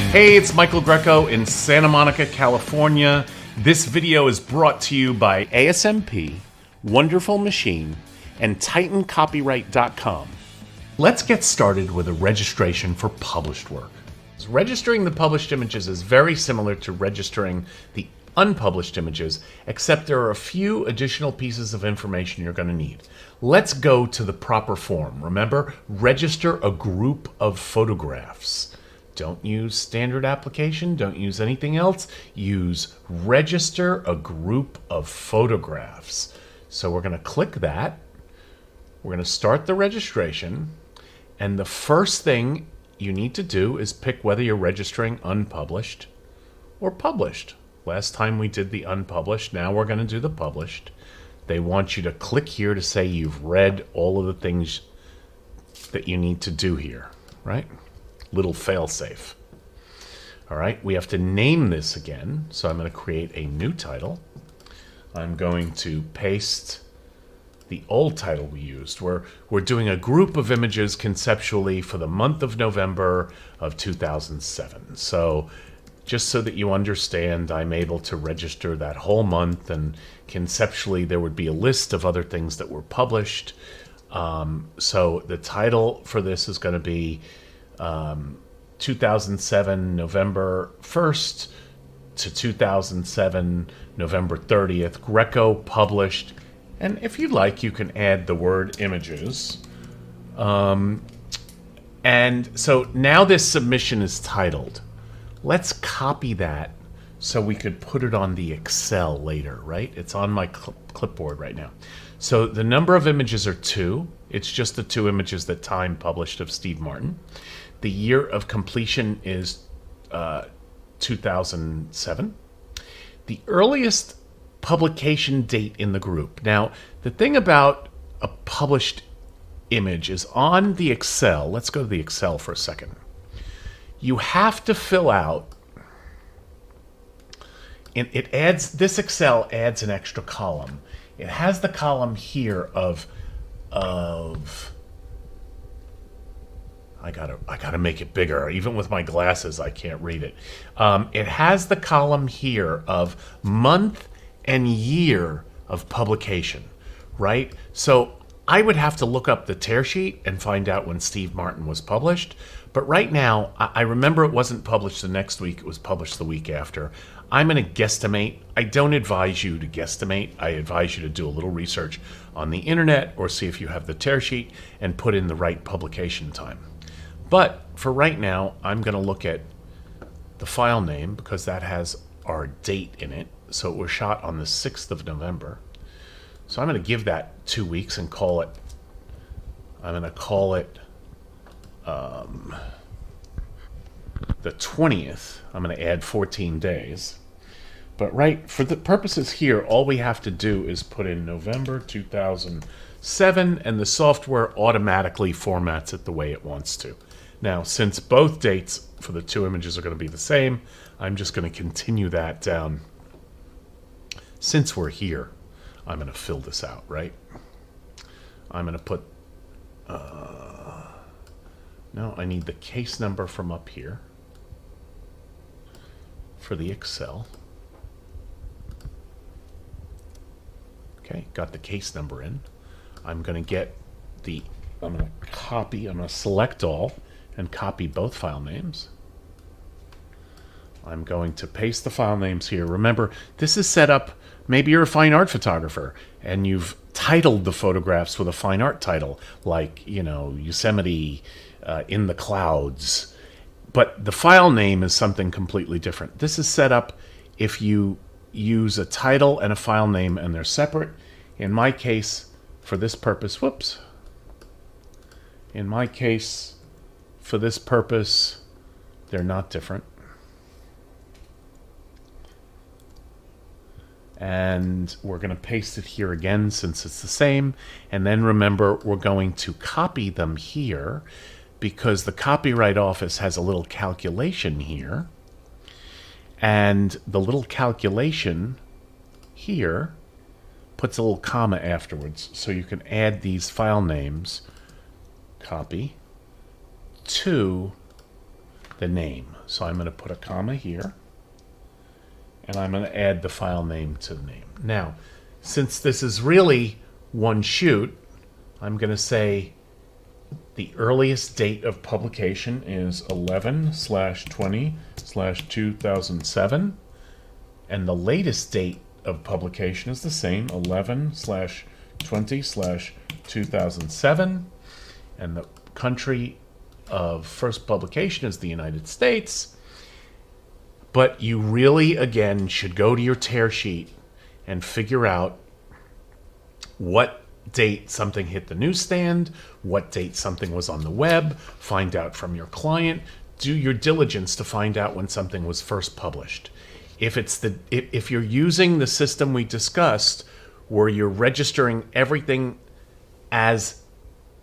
Hey, it's Michael Greco in Santa Monica, California. This video is brought to you by ASMP, Wonderful Machine, and TitanCopyright.com. Let's get started with a registration for published work. Registering the published images is very similar to registering the unpublished images, except there are a few additional pieces of information you're going to need. Let's go to the proper form. Remember, register a group of photographs. Don't use standard application. Don't use anything else. Use register a group of photographs. So we're going to click that. We're going to start the registration. And the first thing you need to do is pick whether you're registering unpublished or published. Last time we did the unpublished. Now we're going to do the published. They want you to click here to say you've read all of the things that you need to do here, right? Little fail-safe. All right, we have to name this again. So I'm going to create a new title. I'm going to paste the old title we used. We're doing a group of images conceptually for the month of November of 2007. So just so that you understand, I'm able to register that whole month, and conceptually there would be a list of other things that were published. So the title for this is going to be 2007 November 1st to 2007 November 30th, Greco published. And if you'd like, you can add the word images. And so now this submission is titled. Let's copy that so we could put it on the Excel later, right? It's on my clipboard right now. So the number of images are 2. It's just the 2 images that Time published of Steve Martin. The year of completion is 2007. The earliest publication date in the group. Now, the thing about a published image is on the Excel. Let's go to the Excel for a second. You have to fill out, and this Excel adds an extra column. It has the column here of I gotta make it bigger. Even with my glasses, I can't read it. It has the column here of month and year of publication, right? So I would have to look up the tear sheet and find out when Steve Martin was published. But right now, I remember it wasn't published the next week. It was published the week after. I'm going to guesstimate. I don't advise you to guesstimate. I advise you to do a little research on the internet or see if you have the tear sheet and put in the right publication time. But for right now, I'm going to look at the file name because that has our date in it. So it was shot on the 6th of November. So I'm going to give that 2 weeks and call it, I'm going to call it the 20th. I'm going to add 14 days. But right, for the purposes here, all we have to do is put in November 2007, and the software automatically formats it the way it wants to. Now, since both dates for the 2 images are going to be the same, I'm just going to continue that down. Since we're here, I'm going to fill this out, right? I'm going to put, no, I need the case number from up here for the Excel. Okay, got the case number in. I'm going to get I'm going to copy, I'm going to select all and copy both file names. I'm going to paste the file names here. Remember, this is set up, maybe you're a fine art photographer and you've titled the photographs with a fine art title, like, you know, Yosemite in the clouds. But the file name is something completely different. This is set up if you use a title and a file name and they're separate. In my case, for this purpose, whoops. In my case, for this purpose, they're not different. And we're going to paste it here again since it's the same. And then remember, we're going to copy them here because the Copyright Office has a little calculation here. And the little calculation here puts a little comma afterwards. So you can add these file names, copy, to the name. So I'm going to put a comma here, and I'm going to add the file name to the name. Now, since this is really one shoot, I'm going to say the earliest date of publication is 11/20/2007, and the latest date of publication is the same, 11/20/2007, and the country of first publication is the United States. But you really, again, should go to your tear sheet and figure out what date something hit the newsstand, what date something was on the web, find out from your client, do your diligence to find out when something was first published. If you're using the system we discussed, where you're registering everything as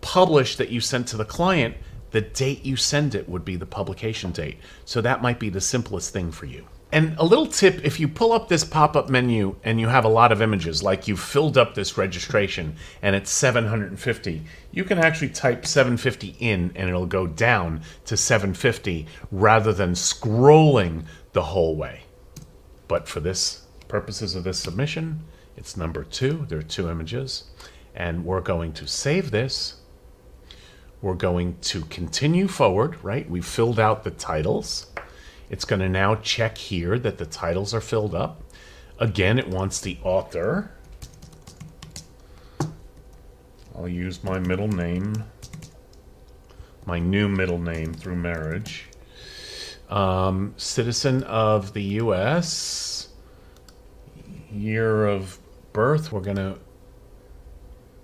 published that you sent to the client, the date you send it would be the publication date. So that might be the simplest thing for you. And a little tip, if you pull up this pop-up menu and you have a lot of images, like you've filled up this registration and it's 750, you can actually type 750 in and it'll go down to 750 rather than scrolling the whole way. But for this purposes of this submission, it's number 2. There are 2 images. And we're going to save this. We're going to continue forward, right? We filled out the titles. It's going to now check here that the titles are filled up. Again, it wants the author. I'll use my middle name, my new middle name through marriage. Citizen of the U.S. Year of birth. We're going to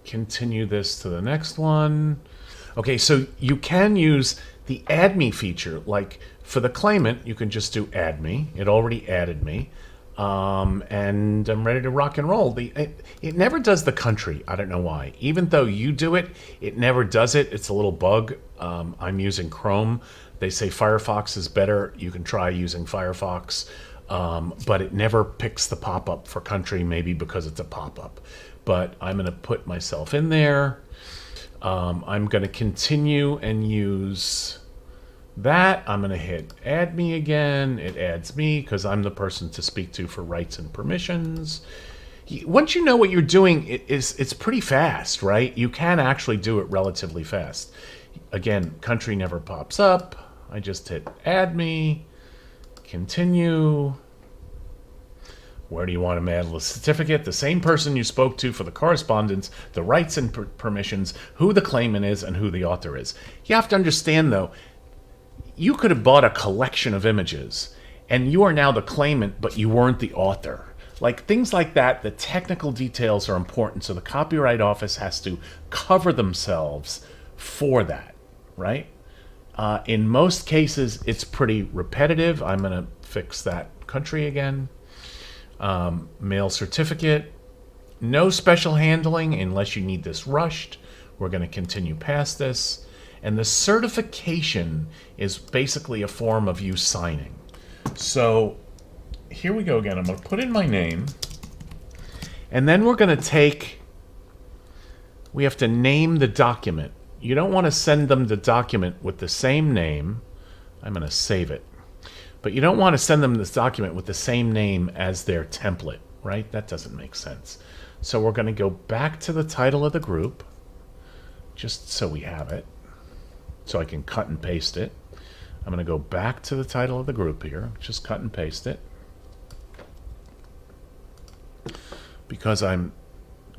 continue this to the next one. Okay, so you can use the add me feature. Like for the claimant, you can just do add me. It already added me. And I'm ready to rock and roll. It never does the country. I don't know why. Even though you do it, it never does it. It's a little bug. I'm using Chrome. They say Firefox is better. You can try using Firefox. But it never picks the pop-up for country, maybe because it's a pop-up. But I'm going to put myself in there. I'm going to continue and use that. I'm going to hit add me again. It adds me because I'm the person to speak to for rights and permissions. Once you know what you're doing, it's pretty fast, right? You can actually do it relatively fast. Again, country never pops up. I just hit add me, continue. Where do you want to mail the certificate? The same person you spoke to for the correspondence, the rights and permissions, who the claimant is, and who the author is. You have to understand, though, you could have bought a collection of images, and you are now the claimant, but you weren't the author. Like things like that, the technical details are important, so the Copyright Office has to cover themselves for that, right? In most cases, it's pretty repetitive. I'm going to fix that country again. Mail certificate, no special handling unless you need this rushed. We're going to continue past this. And the certification is basically a form of you signing. So here we go again. I'm going to put in my name. And then we're going to we have to name the document. You don't want to send them the document with the same name. I'm going to save it. But you don't want to send them this document with the same name as their template, right? That doesn't make sense. So we're going to go back to the title of the group, just so we have it, so I can cut and paste it. I'm going to go back to the title of the group here, just cut and paste it. Because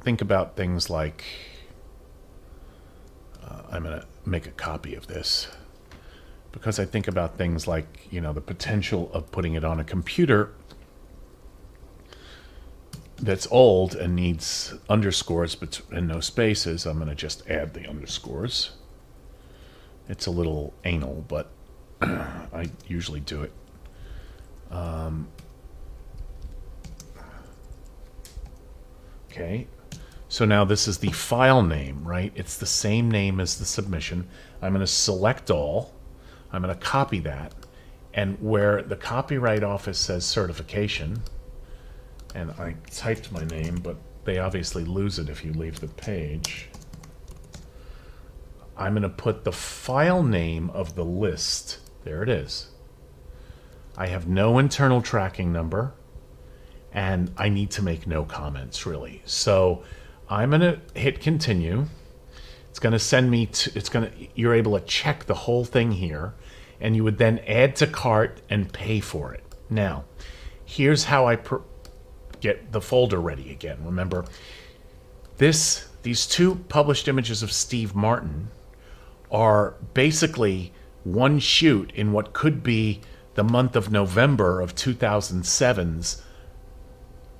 think about things like, I'm going to make a copy of this. Because I think about things like, the potential of putting it on a computer that's old and needs underscores and no spaces. I'm going to just add the underscores. It's a little anal, but I usually do it. Okay. So now this is the file name, right? It's the same name as the submission. I'm going to select all. I'm going to copy that, and where the Copyright Office says certification, and I typed my name, but they obviously lose it if you leave the page, I'm going to put the file name of the list There it is. I have no internal tracking number, and I need to make no comments, really. So I'm going to hit continue. It's going to send me to, you're able to check the whole thing here, and you would then add to cart and pay for it. Now, here's how I get the folder ready again. Remember, these two published images of Steve Martin are basically one shoot in what could be the month of November of 2007's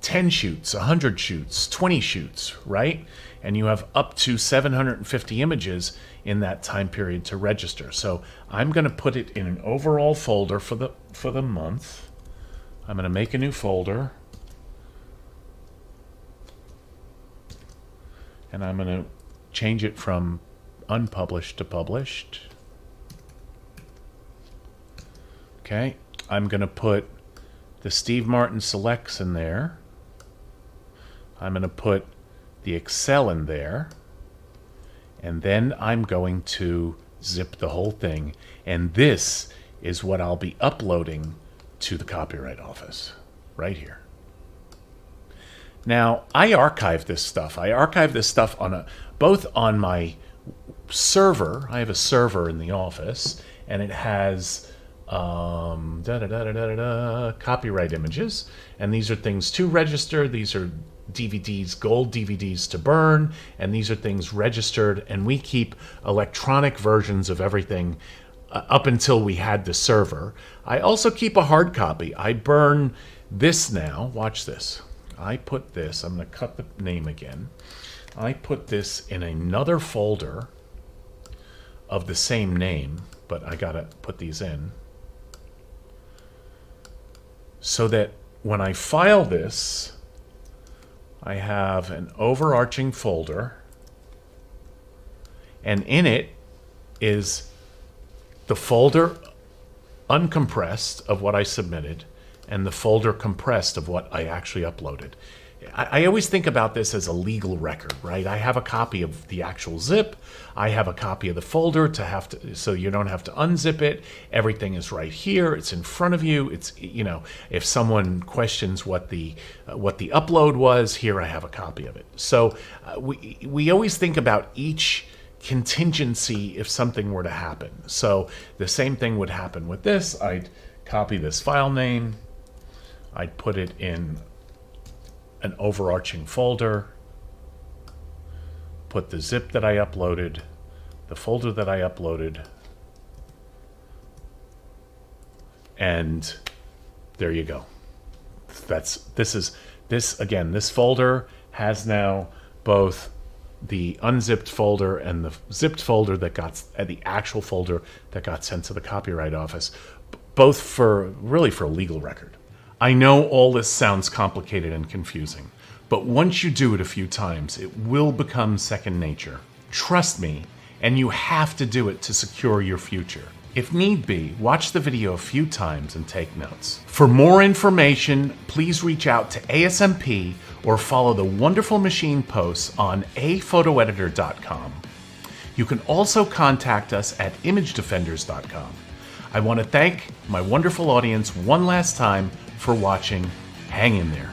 10 shoots, 100 shoots, 20 shoots, right? And you have up to 750 images in that time period to register. So I'm going to put it in an overall folder for the month. I'm going to make a new folder. And I'm going to change it from unpublished to published. Okay, I'm going to put the Steve Martin selects in there. I'm going to put the Excel in there. And then I'm going to zip the whole thing. And this is what I'll be uploading to the Copyright Office right here. Now, I archive this stuff. I archive this stuff on both on my server. I have a server in the office, and it has copyright images, and these are things to register. These are DVDs, gold DVDs to burn, and these are things registered, and we keep electronic versions of everything up until we had the server. I also keep a hard copy. I burn this now. Watch this. I put this, I'm going to cut the name again. I put this in another folder of the same name, but I got to put these in so that when I file this, I have an overarching folder, and in it is the folder uncompressed of what I submitted and the folder compressed of what I actually uploaded. I always think about this as a legal record, right? I have a copy of the actual zip. I have a copy of the folder so you don't have to unzip it. Everything is right here. It's in front of you. It's, you know, if someone questions what the upload was, here I have a copy of it. So we always think about each contingency if something were to happen. So the same thing would happen with this. I'd copy this file name. I'd put it in an overarching folder, put the zip that I uploaded, the folder that I uploaded, and there you go. This folder has now both the unzipped folder and the zipped folder that got the actual folder that got sent to the Copyright Office, both for a legal record. I know all this sounds complicated and confusing, but once you do it a few times, it will become second nature. Trust me, and you have to do it to secure your future. If need be, watch the video a few times and take notes. For more information, please reach out to ASMP or follow the Wonderful Machine posts on aphotoeditor.com. You can also contact us at imagedefenders.com. I want to thank my wonderful audience one last time for watching. Hang in there.